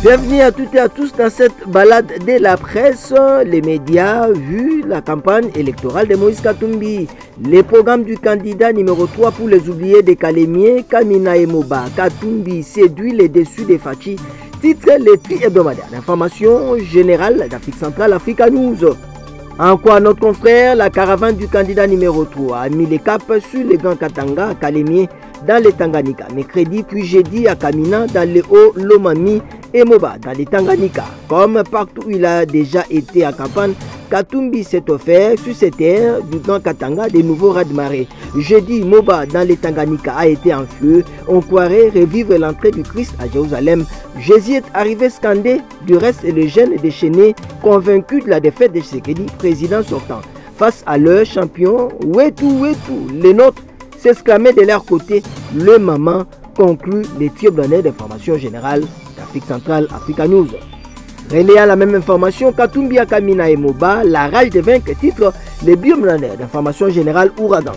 Bienvenue à toutes et à tous dans cette balade de la presse. Les médias vu la campagne électorale de Moïse Katumbi. Les programmes du candidat numéro 3 pour les oubliés des Calémiens, Kamina et Moba. Katumbi séduit les déçus des Fachi. Titre les tri hebdomadaires d'information générale d'Afrique centrale, Africa News. En quoi notre confrère, la caravane du candidat numéro 3 a mis les caps sur les grands Katanga à Calémiens dans les Tanganyika, mercredi puis jeudi à Kamina dans les Hauts-Lomami et Moba dans les Tanganyika. Comme partout où il a déjà été en campagne, Katumbi s'est offert sur ces terres du Grand Katanga de nouveaux raz-de-marée. Jeudi, Moba dans les Tanganyika a été en feu. On croirait revivre l'entrée du Christ à Jérusalem. Jésus est arrivé scandé, du reste le jeune déchaîné, convaincu de la défaite de Tshisekedi, président sortant. Face à leur champion, Wetu, les nôtres s'exclamaient de leur côté. Le maman conclut les tirs blancs d'information générale d'Afrique centrale, Africa News. Relayant la même information, Katumbi, Kamina et Moba, la rage de vaincre, titre les biomillénaires d'information générale Ouragan.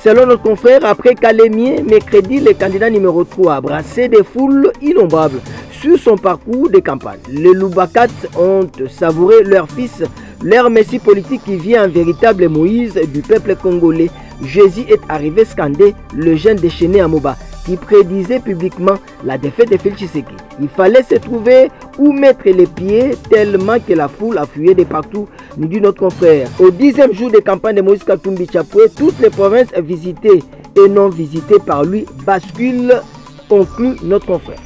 Selon notre confrère, après Calémiens, mercredi, le candidat numéro 3 a brassé des foules innombrables sur son parcours de campagne. Les Loubakats ont savouré leur fils, leur messie politique qui vient en véritable Moïse du peuple congolais. Jésus est arrivé scandé, le jeune déchaîné à Moba, qui prédisait publiquement la défaite de Félix Tshisekedi. Il fallait se trouver où mettre les pieds tellement que la foule a fuyé de partout, nous dit notre confrère. Au 10e jour de campagne de Moïse Katumbi Chapoué, toutes les provinces visitées et non visitées par lui basculent, conclut notre confrère.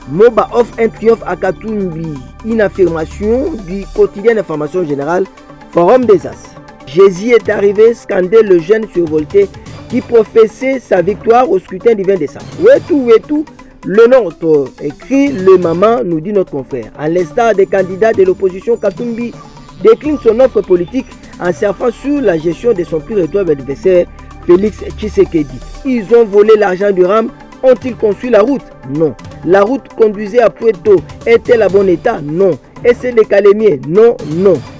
Moba offre un triomphe à Katumbi, une affirmation du quotidien d'information générale Forum des As. Jésus est arrivé scandé, le jeune survolté qui professait sa victoire au scrutin du 20 décembre. Wetu, le nôtre, écrit le maman, nous dit notre confrère. En l'instar des candidats de l'opposition, Katumbi décline son offre politique en surfant sur la gestion de son plus redouté adversaire, Félix Tshisekedi. Ils ont volé l'argent du RAM. Ont-ils construit la route? Non. La route conduisait à Puerto. Est-elle à bon état? Non. Et c'est des Calémiens? Non.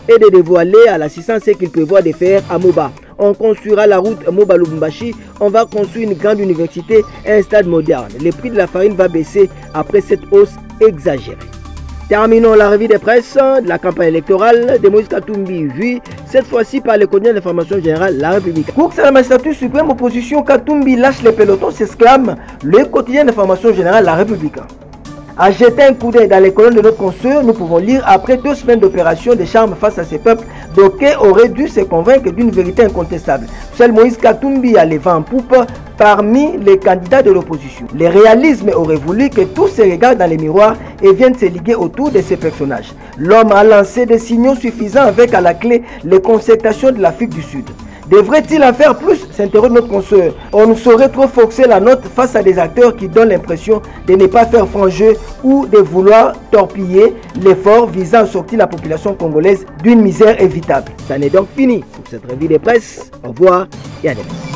Et de dévoiler à l'assistance ce qu'il prévoit de faire à Moba. On construira la route Moba-Lubumbashi, on va construire une grande université et un stade moderne. Le prix de la farine va baisser après cette hausse exagérée. Terminons la revue de presse de la campagne électorale de Moïse Katumbi, vue cette fois-ci par le quotidien d'information générale La République. Course à la magistrature suprême, opposition, Katumbi lâche les pelotons, s'exclame le quotidien d'information générale La République. À jeter un coup d'œil dans les colonnes de notre consoeur, nous pouvons lire après 2 semaines d'opération de charme face à ces peuples, d'aucuns auraient dû se convaincre d'une vérité incontestable. Seul Moïse Katumbi a les vents en poupe parmi les candidats de l'opposition. Le réalisme aurait voulu que tous se regardent dans les miroirs et viennent se liguer autour de ces personnages. L'homme a lancé des signaux suffisants avec à la clé les concertations de l'Afrique du Sud. Devrait-il en faire plus? S'interroge notre consoeur. On ne saurait trop forcer la note face à des acteurs qui donnent l'impression de ne pas faire franc jeu ou de vouloir torpiller l'effort visant à sortir la population congolaise d'une misère évitable. Ça n'est donc fini pour cette revue de presse. Au revoir et à demain.